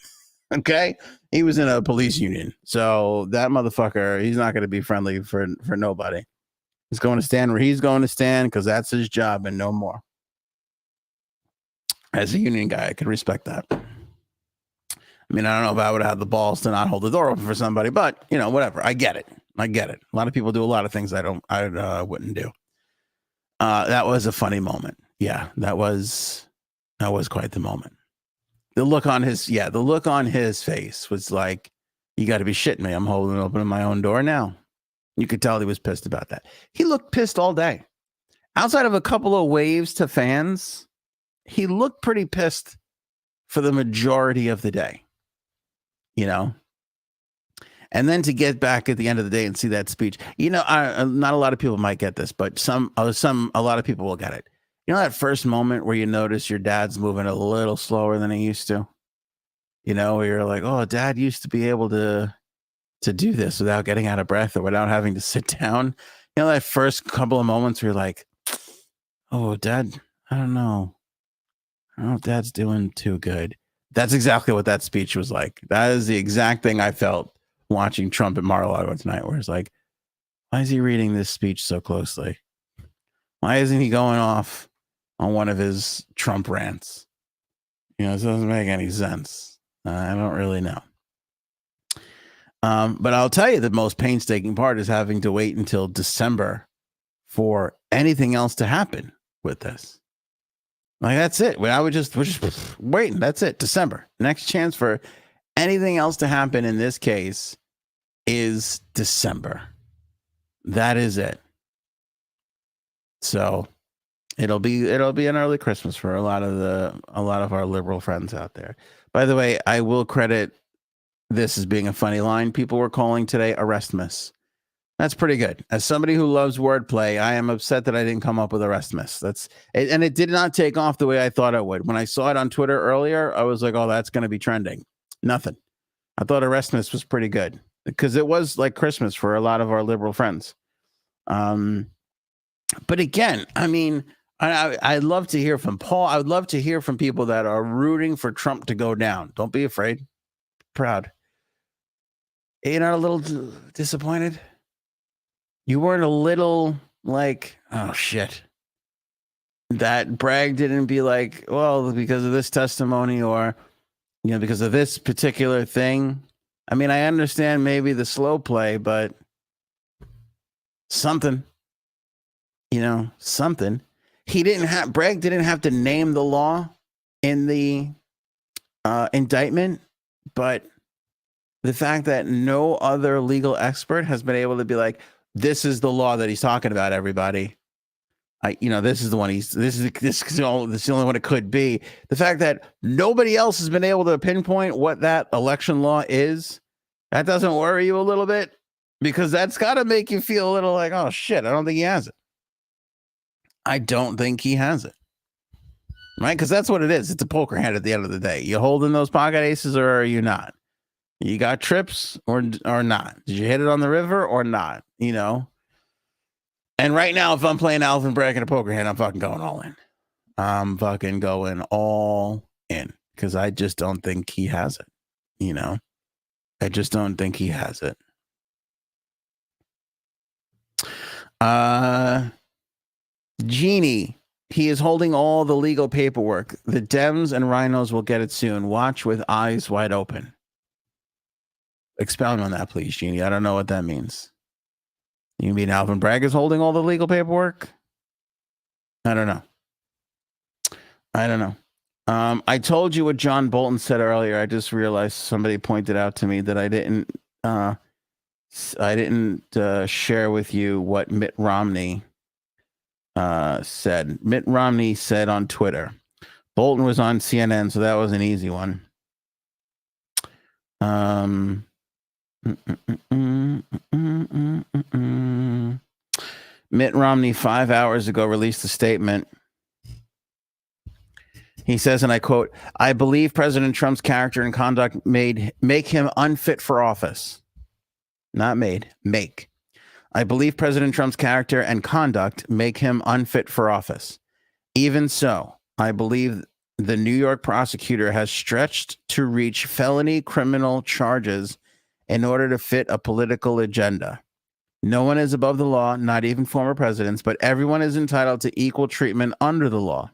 Speaker 1: Okay. He was in a police union. So that motherfucker, he's not going to be friendly for nobody. He's going to stand where he's going to stand because that's his job and no more. As a union guy, I can respect that. I mean, I don't know if I would have the balls to not hold the door open for somebody, but you know, whatever. I get it. A lot of people do a lot of things I wouldn't do. That was a funny moment. Yeah, that was quite the moment. The look on his face was like, you got to be shitting me. I'm holding open my own door now. You could tell he was pissed about that. He looked pissed all day. Outside of a couple of waves to fans, he looked pretty pissed for the majority of the day. You know? And then to get back at the end of the day and see that speech, you know, not a lot of people might get this, but a lot of people will get it. You know, that first moment where you notice your dad's moving a little slower than he used to, you know, where you're like, oh, dad used to be able to do this without getting out of breath or without having to sit down. You know, that first couple of moments where you're like, oh, dad, I don't know if dad's doing too good. That's exactly what that speech was like. That is the exact thing I felt watching Trump at Mar-a-Lago tonight, where it's like, why is he reading this speech so closely? Why isn't he going off on one of his Trump rants? You know, it doesn't make any sense. I don't really know. But I'll tell you the most painstaking part is having to wait until December for anything else to happen with this. Like, that's it. We're just waiting. That's it. December. Next chance for anything else to happen in this case is December. That is it. So it'll be an early Christmas for a lot of our liberal friends out there. By the way, I will credit this as being a funny line. People were calling today Arrestmas. That's pretty good. As somebody who loves wordplay, I am upset that I didn't come up with Arrestmas. And it did not take off the way I thought it would. When I saw it on Twitter earlier, I was like, oh, that's going to be trending. Nothing. I thought Arrestmas was pretty good because it was like Christmas for a lot of our liberal friends. But again, I mean, I'd love to hear from Paul. I would love to hear from people that are rooting for Trump to go down. Don't be afraid. Proud. You're not a little disappointed? You weren't a little like, oh, shit. That Bragg didn't be like, well, because of this testimony or, you know, because of this particular thing. I mean, I understand maybe the slow play, but something, you know, something. Bragg didn't have to name the law in the indictment, but the fact that no other legal expert has been able to be like, this is the law that he's talking about, everybody. This is the one this is the only one it could be. The fact that nobody else has been able to pinpoint what that election law is, that doesn't worry you a little bit, because that's got to make you feel a little like, oh shit, I don't think he has it. I don't think he has it. Right? Because that's what it is. It's a poker hand at the end of the day. You holding those pocket aces or are you not? You got trips or not? Did you hit it on the river or not? You know? And right now, if I'm playing Alvin Bragg in a poker hand, I'm fucking going all in. I'm fucking going all in because I just don't think he has it. You know? I just don't think he has it. Genie, he is holding all the legal paperwork. The Dems and Rhinos will get it soon. Watch with eyes wide open. Expound on that, please, Genie. I don't know what that means. You mean Alvin Bragg is holding all the legal paperwork? I don't know. I told you what John Bolton said earlier. I just realized somebody pointed out to me that I didn't share with you what Mitt Romney said. Mitt Romney said on Twitter. Bolton was on CNN, so that was an easy one. Mitt Romney 5 hours ago released a statement. He says, and I quote, "I believe President Trump's character and conduct make him unfit for office." Not made, make. "I believe President Trump's character and conduct make him unfit for office. Even so, I believe the New York prosecutor has stretched to reach felony criminal charges in order to fit a political agenda. No one is above the law, not even former presidents, but everyone is entitled to equal treatment under the law.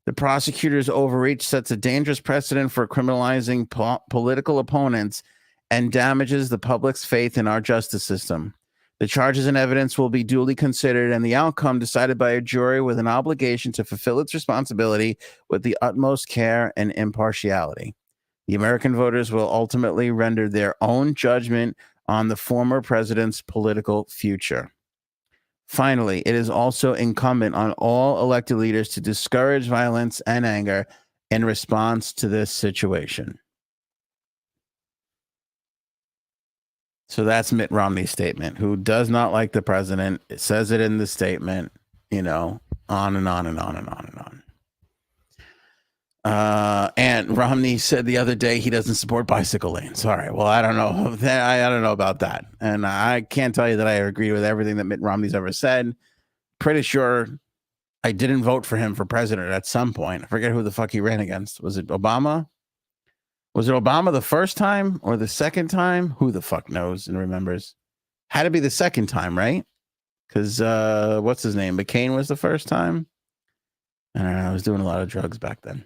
Speaker 1: The prosecutor's overreach sets a dangerous precedent for criminalizing political opponents and damages the public's faith in our justice system. The charges and evidence will be duly considered and the outcome decided by a jury with an obligation to fulfill its responsibility with the utmost care and impartiality. The American voters will ultimately render their own judgment on the former president's political future. Finally, it is also incumbent on all elected leaders to discourage violence and anger in response to this situation." So that's Mitt Romney's statement, who does not like the president. It says it in the statement, you know, on and on and on and on and on. And Romney said the other day he doesn't support bicycle lanes. All right. Well, I don't know. I don't know about that. And I can't tell you that I agree with everything that Mitt Romney's ever said. Pretty sure I didn't vote for him for president at some point. I forget who the fuck he ran against. Was it Obama? Was it Obama the first time or the second time? Who the fuck knows and remembers? Had to be the second time, right? Because what's his name? McCain was the first time. I don't know. I was doing a lot of drugs back then.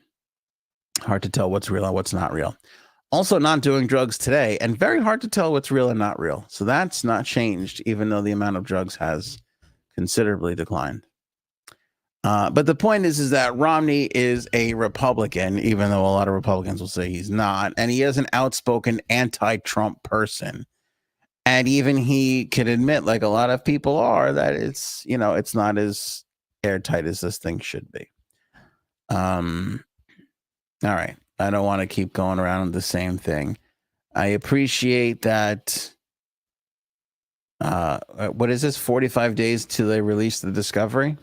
Speaker 1: Hard to tell what's real and what's not real. Also not doing drugs today, and very hard to tell what's real and not real. So that's not changed, even though the amount of drugs has considerably declined. But the point is that Romney is a Republican, even though a lot of Republicans will say he's not. And he is an outspoken anti-Trump person. And even he can admit, like a lot of people are, that it's, you know, it's not as airtight as this thing should be. All right. I don't want to keep going around the same thing. I appreciate that. What is this? 45 days till they release the discovery?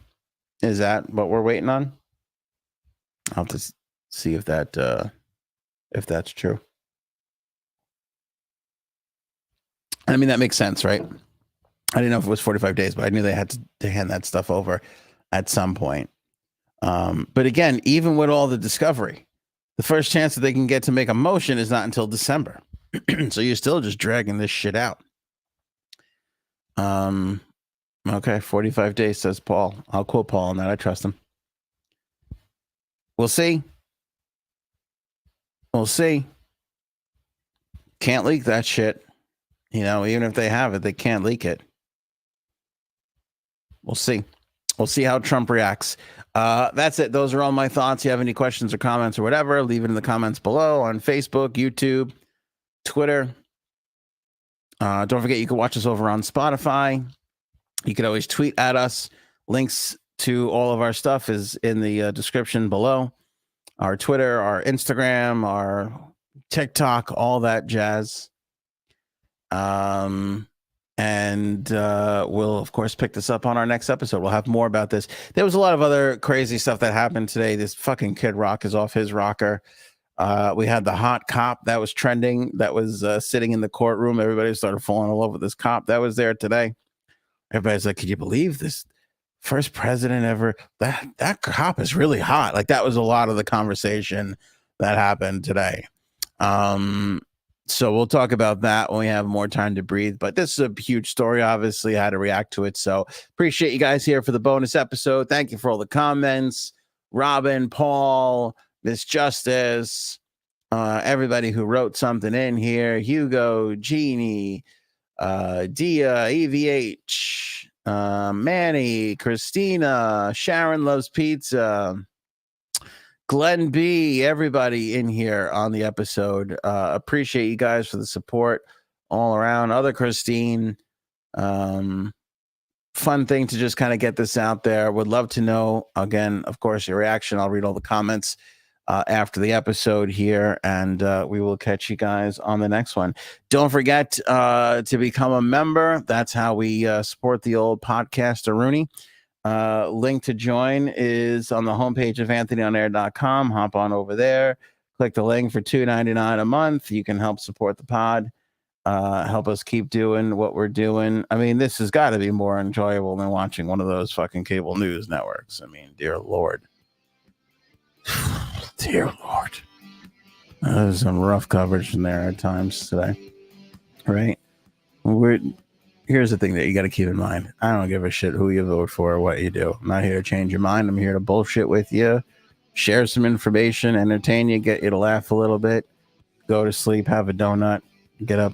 Speaker 1: Is that what we're waiting on? I'll have to see if that's true. I mean, that makes sense, right? I didn't know if it was 45 days, but I knew they had to hand that stuff over at some point. But again, even with all the discovery, the first chance that they can get to make a motion is not until December. So you're still just dragging this shit out. Okay, 45 days, says Paul. I'll quote Paul on that. I trust him. We'll see. We'll see. Can't leak that shit. You know, even if they have it, they can't leak it. We'll see. We'll see how Trump reacts. That's it. Those are all my thoughts. If you have any questions or comments or whatever, leave it in the comments below on Facebook, YouTube, Twitter. Don't forget, you can watch us over on Spotify. You can always tweet at us. Links to all of our stuff is in the description below. Our Twitter, our Instagram, our TikTok, all that jazz. And we'll, of course, pick this up on our next episode. We'll have more about this. There was a lot of other crazy stuff that happened today. This fucking Kid Rock is off his rocker. We had the hot cop that was trending, that was sitting in the courtroom. Everybody started falling in love with this cop that was there today. Everybody's like, could you believe this first president ever? That cop is really hot. Like, that was a lot of the conversation that happened today. So we'll talk about that when we have more time to breathe. But this is a huge story, obviously. I had to react to it. So appreciate you guys here for the bonus episode. Thank you for all the comments. Robin, Paul, Miss Justice, everybody who wrote something in here. Hugo, Jeannie, Dia, EVH, Manny, Christina, Sharon Loves Pizza, Glenn B, everybody in here on the episode. Appreciate you guys for the support all around. Other Christine, fun thing to just kind of get this out there. Would love to know, again, of course, your reaction. I'll read all the comments after the episode here, and we will catch you guys on the next one. Don't forget to become a member. That's how we support the old podcaster Rooney. Link to join is on the homepage of anthonyonair.com. Hop on over there, click the link for $2.99 a month. You can help support the pod, help us keep doing what we're doing. I mean, this has got to be more enjoyable than watching one of those fucking cable news networks. I mean, dear Lord. Dear Lord. There's some rough coverage in there at times today. Right? Here's the thing that you got to keep in mind. I don't give a shit who you vote for or what you do. I'm not here to change your mind. I'm here to bullshit with you, share some information, entertain you, get you to laugh a little bit, go to sleep, have a donut, get up.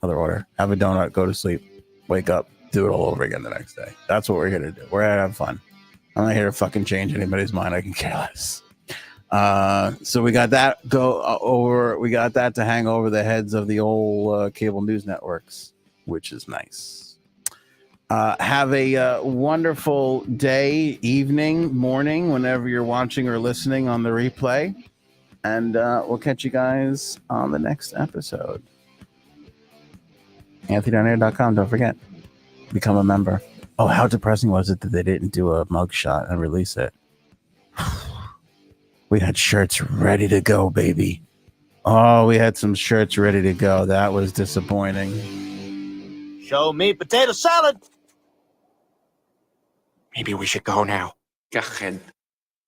Speaker 1: Other order. Have a donut, go to sleep, wake up, do it all over again the next day. That's what we're here to do. We're here to have fun. I'm not here to fucking change anybody's mind. I can care less. So we got that we got that to hang over the heads of the old cable news networks, which is nice. Have a wonderful day, evening, morning, whenever you're watching or listening on the replay. And we'll catch you guys on the next episode. AnthonyDonair.com. Don't forget. Become a member. Oh, how depressing was it that they didn't do a mugshot and release it? We had shirts ready to go, baby. Oh, we had some shirts ready to go. That was disappointing.
Speaker 5: Show me potato salad.
Speaker 6: Maybe we should go now.
Speaker 2: Go ahead.